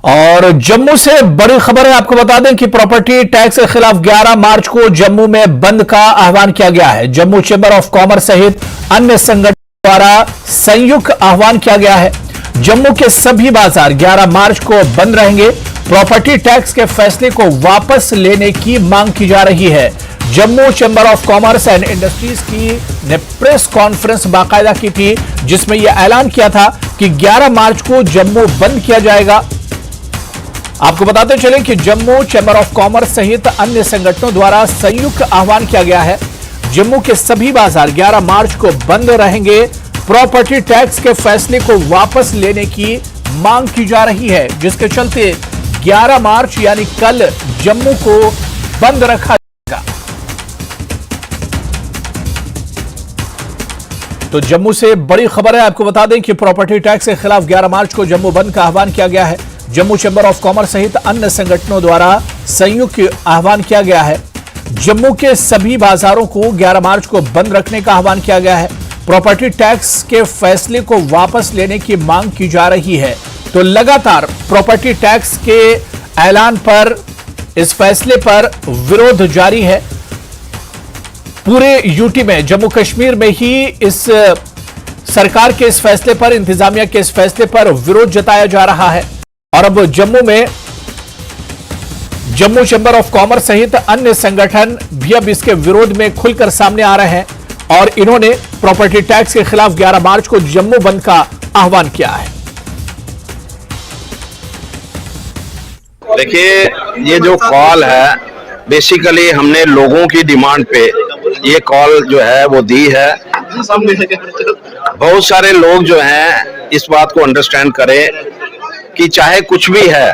और जम्मू से बड़ी खबर है, आपको बता दें कि प्रॉपर्टी टैक्स के खिलाफ 11 मार्च को जम्मू में बंद का आह्वान किया गया है। जम्मू चैंबर ऑफ कॉमर्स सहित अन्य संगठनों द्वारा संयुक्त आह्वान किया गया है। जम्मू के सभी बाजार 11 मार्च को बंद रहेंगे। प्रॉपर्टी टैक्स के फैसले को वापस लेने की मांग की जा रही है। Jammu chamber of commerce and industries की ने प्रेस कॉन्फ्रेंस बाकायदा की थी, जिसमें यह ऐलान किया था कि 11 मार्च को जम्मू बंद किया जाएगा। आपको बताते चले कि जम्मू चैंबर ऑफ कॉमर्स सहित अन्य संगठनों द्वारा संयुक्त आह्वान किया गया है। जम्मू के सभी बाजार 11 मार्च को बंद रहेंगे। प्रॉपर्टी टैक्स के फैसले को वापस लेने की मांग की जा रही है, जिसके चलते 11 मार्च यानी कल जम्मू को बंद रखा जाएगा। तो जम्मू से बड़ी खबर है, आपको बता दें कि प्रॉपर्टी टैक्स के खिलाफ 11 मार्च को जम्मू बंद का आह्वान किया गया है। जम्मू चैंबर ऑफ कॉमर्स सहित अन्य संगठनों द्वारा संयुक्त आह्वान किया गया है। जम्मू के सभी बाजारों को 11 मार्च को बंद रखने का आह्वान किया गया है। प्रॉपर्टी टैक्स के फैसले को वापस लेने की मांग की जा रही है। तो लगातार प्रॉपर्टी टैक्स के ऐलान पर, इस फैसले पर विरोध जारी है। पूरे यूटी में, जम्मू कश्मीर में ही इस सरकार के इस फैसले पर, इंतजामिया के इस फैसले पर विरोध जताया जा रहा है। और अब जम्मू में जम्मू चैंबर ऑफ कॉमर्स सहित अन्य संगठन भी अब इसके विरोध में खुलकर सामने आ रहे हैं और इन्होंने प्रॉपर्टी टैक्स के खिलाफ 11 मार्च को जम्मू बंद का आह्वान किया है। देखिए, ये जो कॉल है बेसिकली हमने लोगों की डिमांड पे ये कॉल जो है वो दी है। बहुत सारे लोग जो हैं इस बात को अंडरस्टैंड करें कि चाहे कुछ भी है,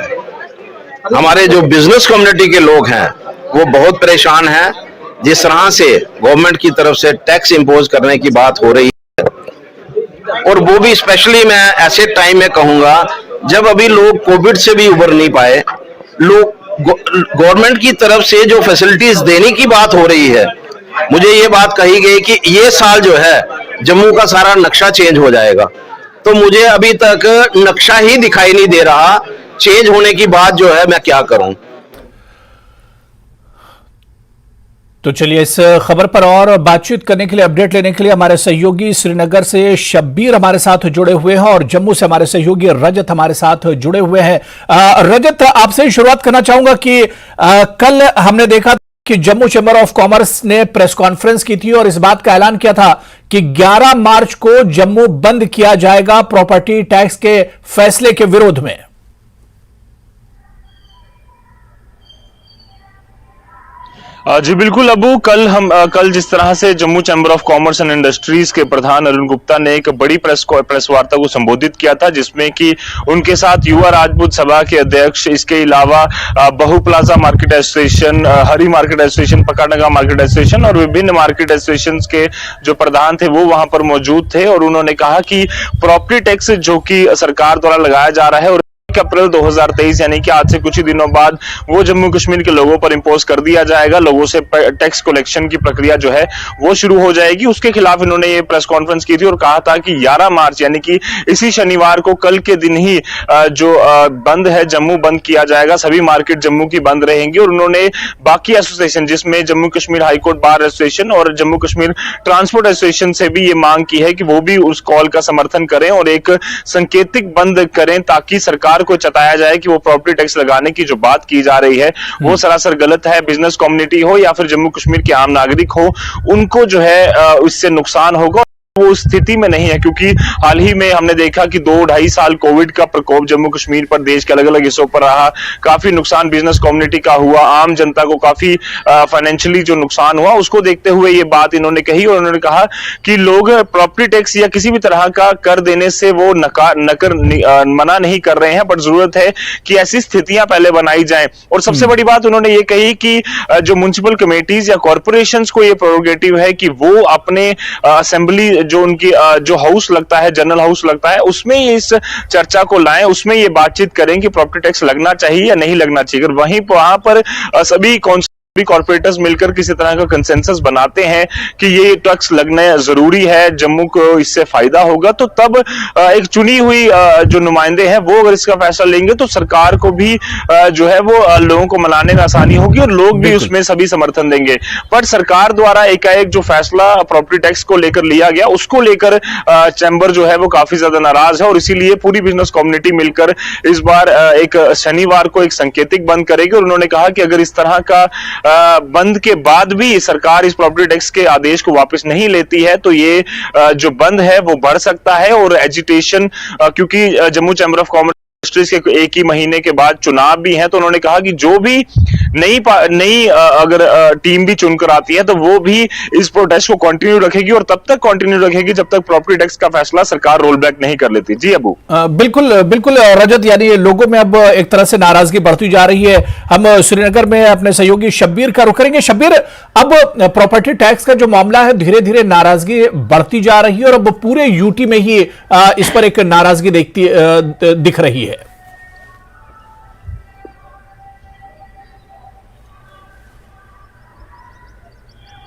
हमारे जो बिजनेस कम्युनिटी के लोग हैं वो बहुत परेशान हैं। जिस तरह से गवर्नमेंट की तरफ से टैक्स इंपोज करने की बात हो रही है, और वो भी स्पेशली मैं ऐसे टाइम में कहूंगा जब अभी लोग कोविड से भी उबर नहीं पाए। लोग गवर्नमेंट की तरफ से जो फैसिलिटीज देने की बात हो रही है, मुझे ये बात कही गई कि ये साल जो है जम्मू का सारा नक्शा चेंज हो जाएगा। तो मुझे अभी तक नक्शा ही दिखाई नहीं दे रहा। चेंज होने की बात जो है, मैं क्या करूं। तो चलिए, इस खबर पर और बातचीत करने के लिए, अपडेट लेने के लिए हमारे सहयोगी श्रीनगर से शब्बीर हमारे साथ जुड़े हुए हैं और जम्मू से हमारे सहयोगी रजत हमारे साथ जुड़े हुए हैं। रजत, आपसे शुरुआत करना चाहूंगा कि कल हमने देखा कि जम्मू चैंबर ऑफ कॉमर्स ने प्रेस कॉन्फ्रेंस की थी और इस बात का ऐलान किया था कि 11 मार्च को जम्मू बंद किया जाएगा प्रॉपर्टी टैक्स के फैसले के विरोध में। जी बिल्कुल अबू, कल जिस तरह से Jammu chamber of commerce and industries के प्रधान अरुण गुप्ता ने एक बड़ी प्रेस वार्ता को संबोधित किया था, जिसमें कि उनके साथ युवा राजपूत सभा के अध्यक्ष, इसके अलावा बहु प्लाजा मार्केट एसोसिएशन, हरी मार्केट एसोसिएशन, पकानगा मार्केट एसोसिएशन और विभिन्न मार्केट एसोसिएशन के जो प्रधान थे वो वहां पर मौजूद थे। और उन्होंने कहा कि प्रॉपर्टी टैक्स जो कि सरकार द्वारा लगाया जा रहा है और अप्रैल 2023 यानी कि आज से कुछ ही दिनों बाद वो जम्मू कश्मीर के लोगों पर इंपोज कर दिया जाएगा। लोगों से टैक्स कलेक्शन की प्रक्रिया जो है वो शुरू हो जाएगी। उसके खिलाफ इन्होंने ये प्रेस कॉन्फ्रेंस की थी और कहा था कि 11 मार्च यानी कि इसी शनिवार को, कल के दिन ही जो बंद है जम्मू बंद किया जाएगा। सभी मार्केट जम्मू की बंद रहेंगी। और उन्होंने बाकी एसोसिएशन, जिसमें Jammu Kashmir high court bar association और जम्मू कश्मीर ट्रांसपोर्ट एसोसिएशन से भी ये मांग की है कि वो भी उस कॉल का समर्थन करें और एक संकेतिक बंद करें, ताकि सरकार को चताया जाए कि वो प्रॉपर्टी टैक्स लगाने की जो बात की जा रही है वो सरासर गलत है। बिजनेस कम्युनिटी हो या फिर जम्मू कश्मीर के आम नागरिक हो, उनको जो है इससे नुकसान होगा। वो स्थिति में नहीं है, क्योंकि हाल ही में हमने देखा कि 2-2.5 साल कोविड का प्रकोप जम्मू कश्मीर पर, देश के अलग अलग हिस्सों पर रहा। काफी नुकसान बिजनेस कम्युनिटी का हुआ, आम जनता को काफी फाइनेंशियली जो नुकसान हुआ, उसको देखते हुए ये बात इन्होंने कही। और उन्होंने कहा कि लोग प्रॉपर्टी टैक्स या किसी भी तरह का कर देने से वो मना नहीं कर रहे हैं, बट जरूरत है कि ऐसी स्थितियां पहले बनाई जाएं। और सबसे बड़ी बात उन्होंने ये कही कि जो म्युनिसिपल कमेटीज या कॉर्पोरेशंस को ये प्रोरोगेटिव है कि वो अपने असेंबली, जो उनकी जो हाउस लगता है, जनरल हाउस लगता है, उसमें इस चर्चा को लाएं, उसमें ये बातचीत करें कि प्रॉपर्टी टैक्स लगना चाहिए या नहीं लगना चाहिए। अगर वहां पर सभी सभी कॉर्पोरेटर्स मिलकर किसी तरह का कंसेंसस बनाते हैं कि ये टैक्स लगना जरूरी है, जम्मू को इससे फायदा होगा, तो तब एक चुनी हुई जो नुमाइंदे हैं वो अगर इसका फैसला लेंगे तो सरकार को भी जो है वो लोगों को मनाने में आसानी होगी और लोग भी उसमें सभी समर्थन देंगे। पर सरकार द्वारा एकाएक जो फैसला प्रॉपर्टी टैक्स को लेकर लिया गया, उसको लेकर चैम्बर जो है वो काफी ज्यादा नाराज है और इसीलिए पूरी बिजनेस कम्युनिटी मिलकर इस बार एक शनिवार को एक संकेतिक बंद करेगी। और उन्होंने कहा कि अगर इस तरह का बंद के बाद भी सरकार इस प्रॉपर्टी टैक्स के आदेश को वापस नहीं लेती है तो ये जो बंद है वो बढ़ सकता है। और एजिटेशन, क्योंकि जम्मू चैम्बर ऑफ कॉमर्स के एक ही महीने के बाद चुनाव भी है, तो उन्होंने कहा कि जो भी नई अगर टीम भी चुनकर आती है तो वो भी इस प्रोटेस्ट को कंटिन्यू रखेगी और तब तक कंटिन्यू रखेगी जब तक प्रॉपर्टी टैक्स का फैसला सरकार रोल बैक नहीं कर लेती। जी अबू। बिल्कुल बिल्कुल रजत, यानी लोगों में अब एक तरह से नाराजगी बढ़ती जा रही है। हम श्रीनगर में अपने सहयोगी शब्बीर का रुख करेंगे। शब्बीर, अब प्रॉपर्टी टैक्स का जो मामला है धीरे धीरे नाराजगी बढ़ती जा रही है और अब पूरे यूटी में ही इस पर एक नाराजगी दिख रही है।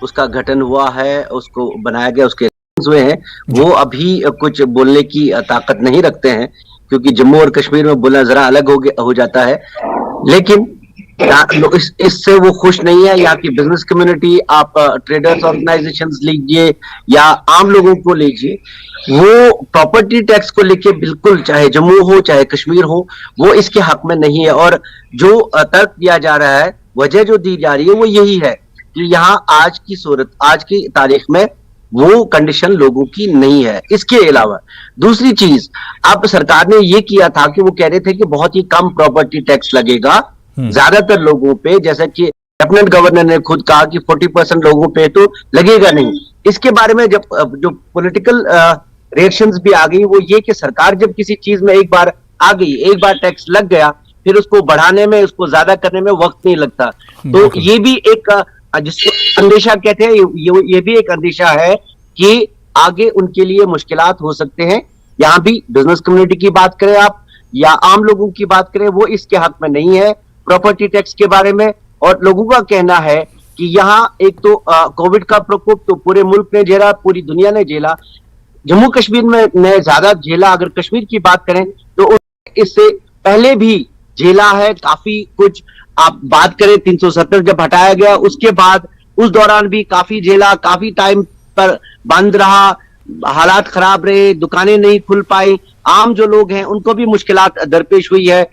उसका गठन हुआ है, उसको बनाया गया, उसके हुए हैं, वो अभी कुछ बोलने की ताकत नहीं रखते हैं क्योंकि जम्मू और कश्मीर में बोलना जरा अलग हो जाता है। लेकिन इससे वो खुश नहीं है। यहाँ की बिजनेस कम्युनिटी, आप ट्रेडर्स ऑर्गेनाइजेशंस लीजिए या आम लोगों को लीजिए, वो प्रॉपर्टी टैक्स को लेके बिल्कुल, चाहे जम्मू हो चाहे कश्मीर हो, वो इसके हक में नहीं है। और जो तर्क दिया जा रहा है, वजह जो दी जा रही है वो यही है कि यहाँ आज की सूरत, आज की तारीख में वो कंडीशन लोगों की नहीं है। इसके अलावा दूसरी चीज, अब सरकार ने ये किया था कि वो कह रहे थे कि बहुत ही कम प्रॉपर्टी टैक्स लगेगा ज्यादातर लोगों पे, जैसा कि लेफ्टिनेंट गवर्नर ने खुद कहा कि 40% लोगों पे तो लगेगा नहीं। इसके बारे में जब जो पॉलिटिकल रिएक्शंस भी आ गई, वो ये कि सरकार जब किसी चीज में एक बार आ गई, एक बार टैक्स लग गया, फिर उसको बढ़ाने में, उसको ज्यादा करने में वक्त नहीं लगता। तो ये भी एक जिसको अंदेशा कहते हैं, ये भी एक अंदेशा है कि आगे उनके लिए मुश्किलात हो सकते हैं। यहाँ भी बिजनेस कम्युनिटी की बात करें आप या आम लोगों की बात करें, वो इसके हक में नहीं है प्रॉपर्टी टैक्स के बारे में। और लोगों का कहना है कि यहाँ एक तो कोविड का प्रकोप तो पूरे मुल्क ने झेला, पूरी दुनिया ने झेला, जम्मू कश्मीर में ने ज्यादा झेला। अगर कश्मीर की बात करें तो इससे पहले भी झेला है काफी कुछ। आप बात करें 370 जब हटाया गया, उसके बाद उस दौरान भी काफी झेला, काफी टाइम पर बंद रहा, हालात खराब रहे, दुकानें नहीं खुल पाई, आम जो लोग हैं उनको भी मुश्किलात दरपेश हुई है,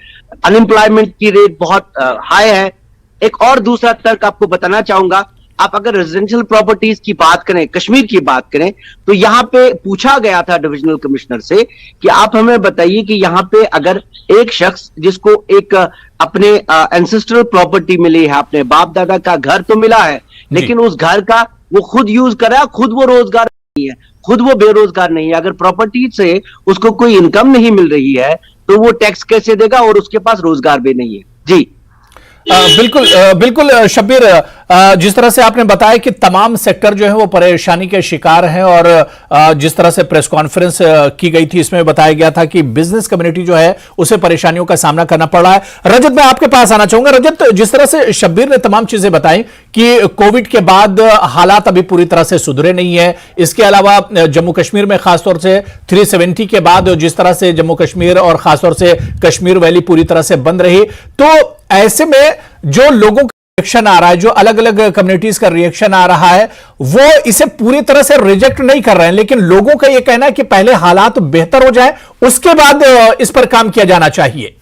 अनएम्प्लॉयमेंट की रेट बहुत हाई है। एक और दूसरा तर्क आपको बताना चाहूंगा, आप अगर रेजिडेंशियल प्रॉपर्टीज की बात करें, कश्मीर की बात करें, तो यहाँ पे पूछा गया था डिविजनल कमिश्नर से कि आप हमें बताइए कि यहाँ पे अगर एक शख्स जिसको एक अपने एंसेस्ट्रल प्रॉपर्टी मिली है, अपने बाप दादा का घर तो मिला है, लेकिन उस घर का वो खुद यूज कर रहा है, खुद वो रोजगार नहीं है, खुद वो बेरोजगार नहीं है, अगर प्रॉपर्टी से उसको कोई इनकम नहीं मिल रही है तो वो टैक्स कैसे देगा, और उसके पास रोजगार भी नहीं है। जी बिल्कुल बिल्कुल शब्बीर, जिस तरह से आपने बताया कि तमाम सेक्टर जो है वो परेशानी के शिकार हैं और जिस तरह से प्रेस कॉन्फ्रेंस की गई थी इसमें बताया गया था कि बिजनेस कम्युनिटी जो है उसे परेशानियों का सामना करना पड़ रहा है। रजत, मैं आपके पास आना चाहूंगा। रजत, जिस तरह से शब्बीर ने तमाम चीजें बताई कि कोविड के बाद हालात अभी पूरी तरह से सुधरे नहीं है, इसके अलावा जम्मू कश्मीर में खासतौर से 370 के बाद जिस तरह से जम्मू कश्मीर और खासतौर से कश्मीर वैली पूरी तरह से बंद रही, तो ऐसे में जो लोगों का रिएक्शन आ रहा है, जो अलग अलग कम्युनिटीज का रिएक्शन आ रहा है, वो इसे पूरी तरह से रिजेक्ट नहीं कर रहे हैं, लेकिन लोगों का यह कहना है कि पहले हालात बेहतर हो जाए, उसके बाद इस पर काम किया जाना चाहिए।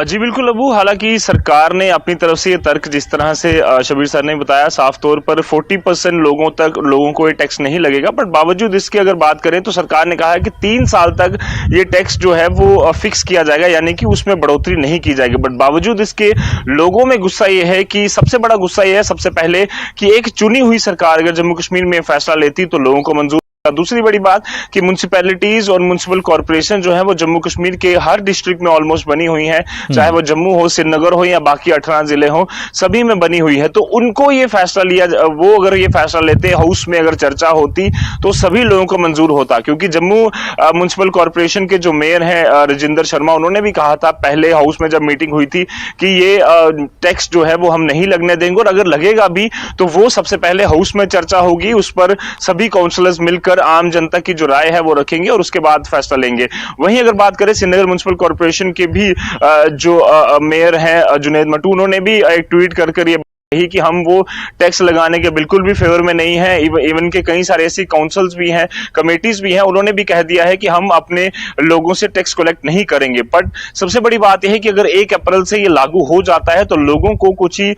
जी बिल्कुल अबू, हालांकि सरकार ने अपनी तरफ से ये तर्क जिस तरह से शबीर सर ने बताया, साफ तौर पर 40% लोगों को ये टैक्स नहीं लगेगा, बट बावजूद इसके अगर बात करें तो सरकार ने कहा है कि 3 साल तक ये टैक्स जो है वो फिक्स किया जाएगा, यानी कि उसमें बढ़ोतरी नहीं की जाएगी। बट बावजूद इसके लोगों में गुस्सा ये है कि सबसे बड़ा गुस्सा ये है सबसे पहले कि एक चुनी हुई सरकार अगर जम्मू कश्मीर में फैसला लेती तो लोगों को मंजूर दूसरी बड़ी बात कि म्युनिसिपैलिटीज और म्युनिसिपल कॉर्पोरेशन जो है वो जम्मू कश्मीर के हर डिस्ट्रिक्ट में ऑलमोस्ट बनी हुई हैं, चाहे वो जम्मू हो, श्रीनगर हो या बाकी 18 जिले हो, सभी में बनी हुई है। तो उनको ये फैसला लिया, वो अगर ये फैसला लेते, हाउस में अगर चर्चा होती तो सभी लोगों को मंजूर होता। क्योंकि जम्मू म्युनिसिपल कॉर्पोरेशन के जो मेयर हैं राजिंदर शर्मा, उन्होंने भी कहा था पहले हाउस में जब मीटिंग हुई थी कि ये टैक्स जो है वो हम नहीं लगने देंगे, और अगर लगेगा भी तो वो सबसे पहले हाउस में चर्चा होगी, उस पर सभी काउंसलर्स मिलकर आम जनता की जो राय है वो रखेंगे और उसके बाद फैसला लेंगे। वहीं अगर बात करें श्रीनगर म्युनिसिपल कॉर्पोरेशन के भी जो मेयर हैं जुनैद मटू, उन्होंने भी एक ट्वीट कर ये ही कि हम वो टैक्स लगाने के बिल्कुल भी फेवर में नहीं है। इवन के कई सारे ऐसी काउंसिल्स भी हैं, कमेटीज भी हैं, उन्होंने भी कह दिया है कि हम अपने लोगों से टैक्स कलेक्ट नहीं करेंगे। बट सबसे बड़ी बात यह है कि अगर 1 अप्रैल से ये लागू हो जाता है तो लोगों को कुछ ही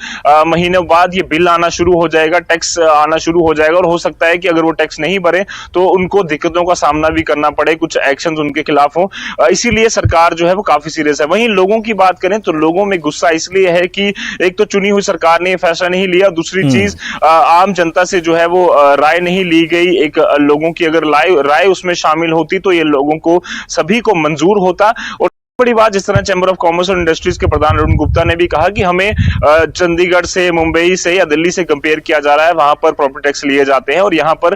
महीनों बाद ये बिल आना शुरू हो जाएगा, टैक्स आना शुरू हो जाएगा, और हो सकता है कि अगर वो टैक्स नहीं भरे तो उनको दिक्कतों का सामना भी करना पड़े, कुछ एक्शन उनके खिलाफ हो। इसीलिए सरकार जो है वो काफी सीरियस है। वहीं लोगों की बात करें तो लोगों में गुस्सा इसलिए है कि एक तो चुनी हुई सरकार ने फैसला नहीं लिया, दूसरी चीज आम जनता से जो है वो राय नहीं ली गई। एक लोगों की अगर राय उसमें शामिल होती तो ये लोगों को सभी को मंजूर होता। और बड़ी बात, जिस तरह चैम्बर ऑफ कॉमर्स और इंडस्ट्रीज के प्रधान अरुण गुप्ता ने भी कहा कि हमें चंडीगढ़ से, मुंबई से या दिल्ली से कंपेयर किया जा रहा है, वहां पर प्रॉपर्टी टैक्स लिए जाते हैं और यहाँ पर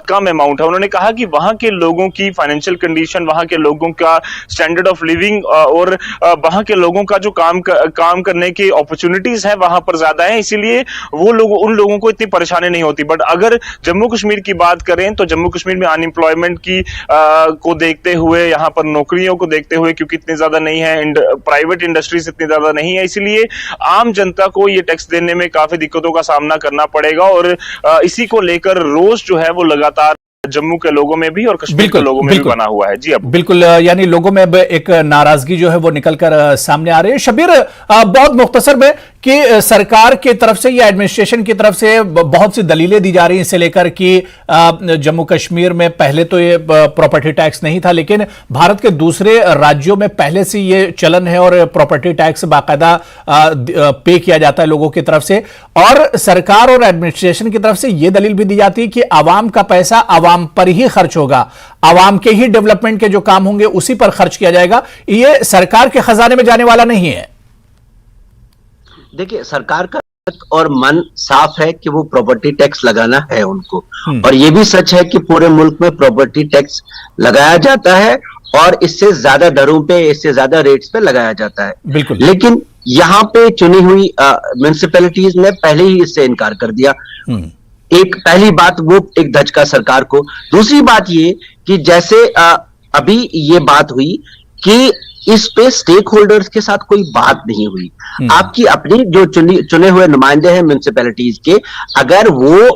कम अमाउंट है। उन्होंने कहा कि वहां के लोगों की फाइनेंशियल कंडीशन, वहां के लोगों का स्टैंडर्ड ऑफ लिविंग और वहां के लोगों का जो काम करने की अपॉर्चुनिटीज है वहां पर ज्यादा है, इसीलिए वो लोग, उन लोगों को इतनी परेशानी नहीं होती। बट अगर जम्मू कश्मीर की बात करें तो जम्मू कश्मीर में अनएम्प्लॉयमेंट की को देखते हुए, यहाँ पर नौकरियों को देखते हुए, क्योंकि इतनी ज्यादा नहीं है, प्राइवेट इंडस्ट्रीज इतनी ज्यादा नहीं है, इसलिए आम जनता को ये टैक्स देने में काफी दिक्कतों का सामना करना पड़ेगा। और इसी को लेकर रोष जो है वो लगातार जम्मू के लोगों में भी और कश्मीर के लोगों में भी बना हुआ है। जी अब बिल्कुल, यानी लोगों में अब एक नाराजगी जो है वो निकलकर सामने आ रही है। शबीर, बहुत मुख्तसर में कि सरकार की तरफ से या एडमिनिस्ट्रेशन की तरफ से बहुत सी दलीलें दी जा रही हैं इसे लेकर कि जम्मू कश्मीर में पहले तो ये प्रॉपर्टी टैक्स नहीं था, लेकिन भारत के दूसरे राज्यों में पहले से ये चलन है और प्रॉपर्टी टैक्स बाकायदा पे किया जाता है लोगों की तरफ से। और सरकार और एडमिनिस्ट्रेशन की तरफ से यह दलील भी दी जाती है कि आवाम का पैसा आवाम पर ही खर्च होगा, आवाम के ही डेवलपमेंट के जो काम होंगे उसी पर खर्च किया जाएगा, ये सरकार के खजाने में जाने वाला नहीं है। देखिए, सरकार का और मन साफ है कि वो प्रॉपर्टी टैक्स लगाना है उनको, और ये भी सच है कि पूरे मुल्क में प्रॉपर्टी टैक्स लगाया जाता है और इससे ज्यादा दरों पे, इससे ज्यादा रेट्स पे लगाया जाता है। बिल्कुल। लेकिन यहाँ पे चुनी हुई म्युनिसिपैलिटीज ने पहले ही इससे इनकार कर दिया। एक पहली बात वो एक धचका सरकार को। दूसरी बात ये कि जैसे अभी ये बात हुई कि इस पे स्टेक होल्डर्स के साथ कोई बात नहीं हुई। आपकी अपनी जो चुने हुए नुमाइंदे हैं म्युनिसिपैलिटीज के, अगर वो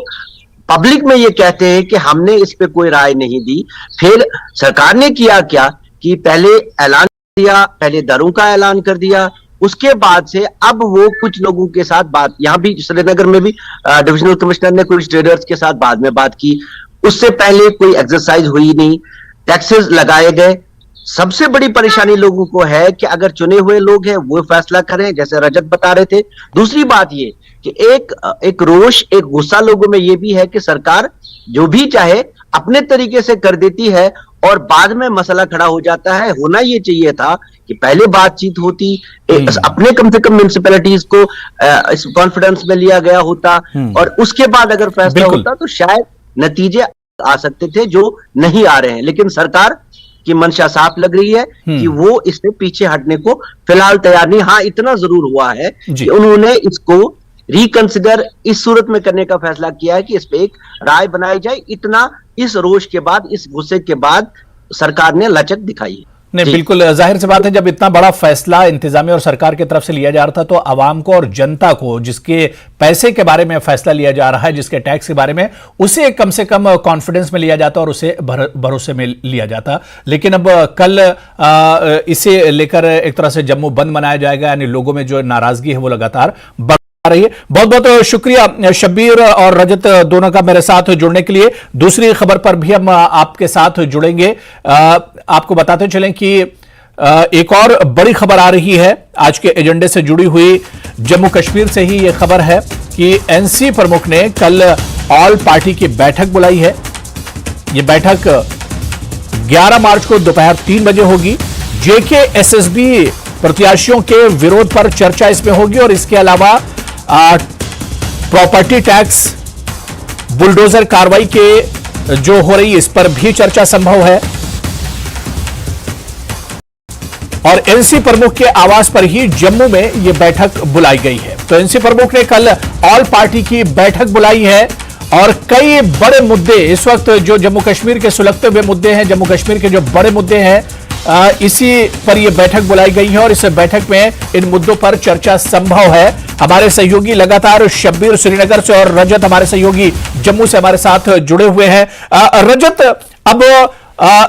पब्लिक में ये कहते हैं कि हमने इस पे कोई राय नहीं दी, फिर सरकार ने किया क्या कि पहले ऐलान दिया, पहले दरों का ऐलान कर दिया, उसके बाद से अब वो कुछ लोगों के साथ बात, यहां भी श्रीनगर में भी डिविजनल कमिश्नर ने कुछ ट्रेडर्स के साथ बाद में बात की, उससे पहले कोई एक्सरसाइज हुई नहीं, टैक्सेस लगाए गए। सबसे बड़ी परेशानी लोगों को है कि अगर चुने हुए लोग हैं वो फैसला करें, जैसे रजत बता रहे थे। दूसरी बात ये कि एक रोष, एक गुस्सा लोगों में ये भी है कि सरकार जो भी चाहे अपने तरीके से कर देती है और बाद में मसला खड़ा हो जाता है। होना ये चाहिए था कि पहले बातचीत होती, अपने कम से कम म्युनिसिपैलिटीज को इस कॉन्फिडेंस में लिया गया होता और उसके बाद अगर फैसला होता तो शायद नतीजे आ सकते थे जो नहीं आ रहे हैं। लेकिन सरकार की मंशा साफ लग रही है कि वो इससे पीछे हटने को फिलहाल तैयार नहीं। हाँ, इतना जरूर हुआ है कि उन्होंने इसको रिकंसिडर इस सूरत में करने का फैसला किया है कि इस पे एक राय बनाई जाए। इतना इस रोष के बाद, इस गुस्से के बाद सरकार ने लचक दिखाई है। नहीं, बिल्कुल जाहिर सी बात है, जब इतना बड़ा फैसला इंतजामिया और सरकार की तरफ से लिया जा रहा था तो आवाम को और जनता को जिसके पैसे के बारे में फैसला लिया जा रहा है, जिसके टैक्स के बारे में, उसे कम से कम कॉन्फिडेंस में लिया जाता और उसे भरोसे में लिया जाता। लेकिन अब कल इसे लेकर एक तरह से जम्मू बंद मनाया जाएगा, यानी लोगों में जो नाराजगी है वो लगातार बढ़ रही है। बहुत बहुत शुक्रिया शब्बीर और रजत दोनों का मेरे साथ जुड़ने के लिए। दूसरी खबर पर भी हम आपके साथ जुड़ेंगे। आपको बताते चलें कि एक और बड़ी खबर आ रही है आज के एजेंडे से जुड़ी हुई। जम्मू कश्मीर से ही यह खबर है कि एनसी प्रमुख ने कल ऑल पार्टी की बैठक बुलाई है। ये बैठक 11 मार्च को दोपहर 3 बजे होगी। जेके एसएसबी प्रत्याशियों के विरोध पर चर्चा इसमें होगी और इसके अलावा प्रॉपर्टी टैक्स बुलडोजर कार्रवाई के जो हो रही है इस पर भी चर्चा संभव है। और एनसी प्रमुख के आवास पर ही जम्मू में यह बैठक बुलाई गई है। तो एनसी प्रमुख ने कल ऑल पार्टी की बैठक बुलाई है और कई बड़े मुद्दे इस वक्त जो जम्मू कश्मीर के सुलगते हुए मुद्दे हैं, जम्मू कश्मीर के जो बड़े मुद्दे हैं, इसी पर यह बैठक बुलाई गई है और इस बैठक में इन मुद्दों पर चर्चा संभव है। हमारे सहयोगी लगातार शब्बीर श्रीनगर से और रजत हमारे सहयोगी जम्मू से हमारे साथ जुड़े हुए हैं। रजत, अब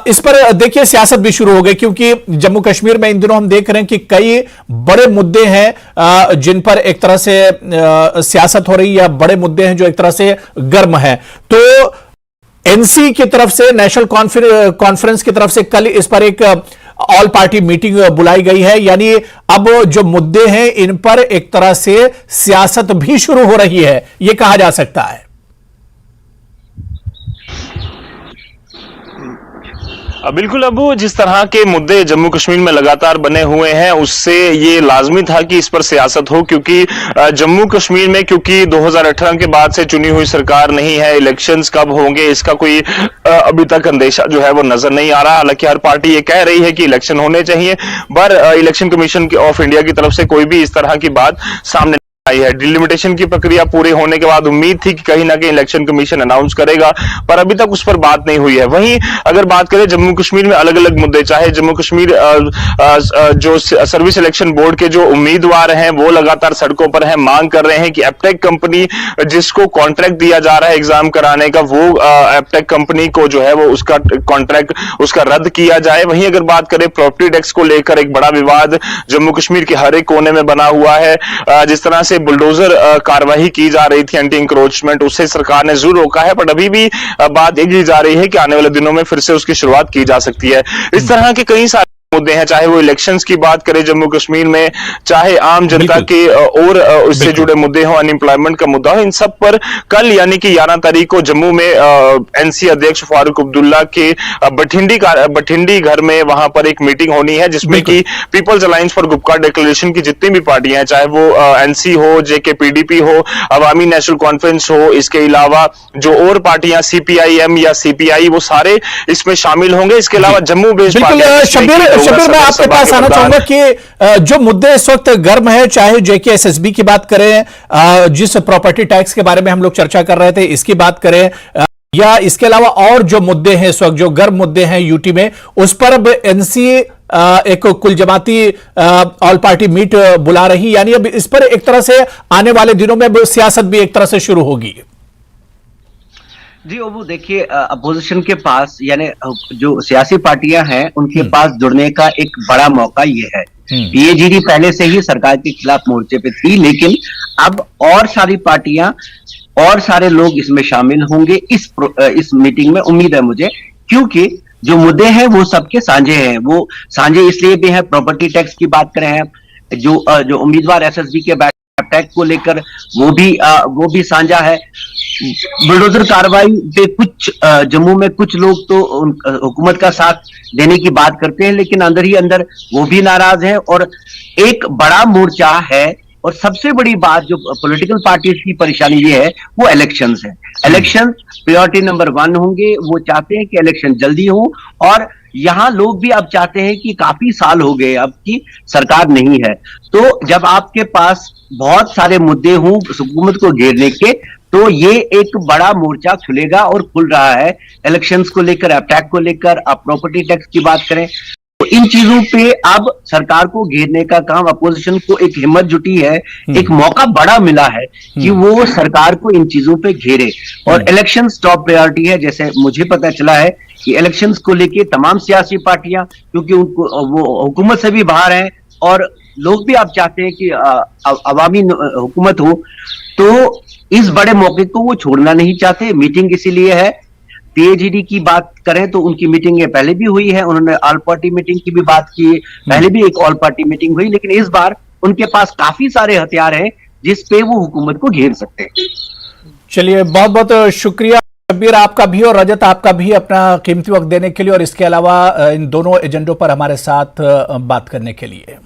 इस पर देखिए सियासत भी शुरू हो गई क्योंकि जम्मू कश्मीर में इन दिनों हम देख रहे हैं कि कई बड़े मुद्दे हैं जिन पर एक तरह से सियासत हो रही है, बड़े मुद्दे हैं जो एक तरह से गर्म है। तो एनसी की तरफ से, नेशनल कॉन्फ्रेंस की तरफ से कल इस पर एक ऑल पार्टी मीटिंग बुलाई गई है, यानी अब जो मुद्दे हैं इन पर एक तरह से सियासत भी शुरू हो रही है, यह कहा जा सकता है। बिल्कुल अबू, जिस तरह के मुद्दे जम्मू कश्मीर में लगातार बने हुए हैं उससे ये लाजमी था कि इस पर सियासत हो, क्योंकि जम्मू कश्मीर में क्योंकि 2018 के बाद से चुनी हुई सरकार नहीं है, इलेक्शंस कब होंगे इसका कोई अभी तक अंदेशा जो है वो नजर नहीं आ रहा। हालांकि हर पार्टी ये कह रही है कि इलेक्शन होने चाहिए, पर इलेक्शन कमीशन ऑफ इंडिया की तरफ से कोई भी इस तरह की बात सामने आई है। डिलिमिटेशन की प्रक्रिया पूरी होने के बाद उम्मीद थी कि कहीं ना कहीं इलेक्शन कमीशन अनाउंस करेगा, पर अभी तक उस पर बात नहीं हुई है। वहीं अगर बात करें जम्मू कश्मीर में अलग अलग मुद्दे, चाहे जम्मू कश्मीर जो सर्विस इलेक्शन बोर्ड के जो उम्मीदवार हैं वो लगातार सड़कों पर हैं, मांग कर रहे हैं कि एपटेक कंपनी जिसको कॉन्ट्रैक्ट दिया जा रहा है एग्जाम कराने का, वो एपटेक कंपनी को जो है वो उसका कॉन्ट्रैक्ट उसका रद्द किया जाए। वहीं अगर बात करें प्रॉपर्टी टैक्स को लेकर एक बड़ा विवाद जम्मू कश्मीर के हर एक कोने में बना हुआ है। जिस तरह से बुलडोजर कार्रवाई की जा रही थी एंटी इंक्रोचमेंट, उससे सरकार ने जरूर रोका है, पर अभी भी बात ये की जा रही है कि आने वाले दिनों में फिर से उसकी शुरुआत की जा सकती है। इस तरह के कई सारे मुद्दे हैं, चाहे वो इलेक्शंस की बात करें जम्मू कश्मीर में, चाहे आम जनता के और उससे जुड़े मुद्दे हो, अनएम्प्लॉयमेंट का मुद्दा हो, इन सब पर कल यानी कि 11 तारीख को जम्मू में एनसी अध्यक्ष फारूक अब्दुल्ला के बठिंडी घर में वहां पर एक मीटिंग होनी है जिसमें कि people's alliance for Gupkar declaration की जितनी भी पार्टियां हैं, चाहे वो एनसी हो, जेके पीडीपी हो, अवामी नेशनल कॉन्फ्रेंस हो, इसके अलावा जो और पार्टियां सीपीआईएम या सीपीआई, वो सारे इसमें शामिल होंगे। इसके अलावा जम्मू बेस्ड शब्बीर, मैं आपके पास आना चाहूंगा कि जो मुद्दे इस वक्त गर्म है, चाहे जेके एसएसबी की बात करें, जिस प्रॉपर्टी टैक्स के बारे में हम लोग चर्चा कर रहे थे इसकी बात करें, या इसके अलावा और जो मुद्दे हैं इस वक्त जो गर्म मुद्दे हैं यूटी में, उस पर अब एनसी एक कुल जमाती ऑल पार्टी मीट बुला रही, यानी अब इस पर एक तरह से आने वाले दिनों में सियासत भी एक तरह से शुरू होगी। जी वो देखिए, अपोजिशन के पास यानी जो सियासी पार्टियां हैं उनके पास जुड़ने का एक बड़ा मौका ये है। पीएजीडी पहले से ही सरकार के खिलाफ मोर्चे पे थी, लेकिन अब और सारी पार्टियां और सारे लोग इसमें शामिल होंगे इस मीटिंग में, उम्मीद है मुझे, क्योंकि जो मुद्दे हैं वो सबके साझे हैं। वो साझे इसलिए भी है, प्रॉपर्टी टैक्स की बात करें हैं, जो उम्मीदवार एसएसबी के टैक्स को लेकर वो भी साझा है। बुलडोजर कार्रवाई पे कुछ जम्मू में कुछ लोग तो हुकूमत का साथ देने की बात करते हैं, लेकिन अंदर ही अंदर वो भी नाराज हैं। और एक बड़ा मोर्चा है और सबसे बड़ी बात जो पॉलिटिकल पार्टीज की परेशानी ये है वो इलेक्शंस है। इलेक्शन प्रायोरिटी नंबर 1 होंगे। वो चाहते हैं कि इलेक्शन जल्दी हो, और यहां लोग भी अब चाहते हैं कि काफी साल हो गए अब की सरकार नहीं है, तो जब आपके पास बहुत सारे मुद्दे हों हुकूमत को घेरने के, तो ये एक बड़ा मोर्चा खुलेगा और खुल रहा है इलेक्शंस को लेकर, एपटैक को लेकर। आप प्रॉपर्टी टैक्स की बात करें तो इन चीजों पे अब सरकार को घेरने का काम, अपोजिशन को एक हिम्मत जुटी है, एक मौका बड़ा मिला है कि वो सरकार को इन चीजों पे घेरे। और इलेक्शंस टॉप प्रायोरिटी है। जैसे मुझे पता चला है कि इलेक्शंस को लेके तमाम सियासी पार्टियां, क्योंकि उनको वो हुकूमत से भी बाहर हैं और लोग भी आप चाहते हैं कि अवामी हुकूमत हो, तो इस बड़े मौके को वो छोड़ना नहीं चाहते। मीटिंग इसीलिए है। पीएजीडी की बात करें तो उनकी मीटिंग पहले भी हुई है, उन्होंने ऑल पार्टी मीटिंग की भी बात की, पहले भी एक ऑल पार्टी मीटिंग हुई, लेकिन इस बार उनके पास काफी सारे हथियार हैं जिस पे वो हुकूमत को घेर सकते हैं। चलिए, बहुत बहुत शुक्रिया शब्बीर आपका भी और रजत आपका भी अपना कीमती वक्त देने के लिए और इसके अलावा इन दोनों एजेंडों पर हमारे साथ बात करने के लिए।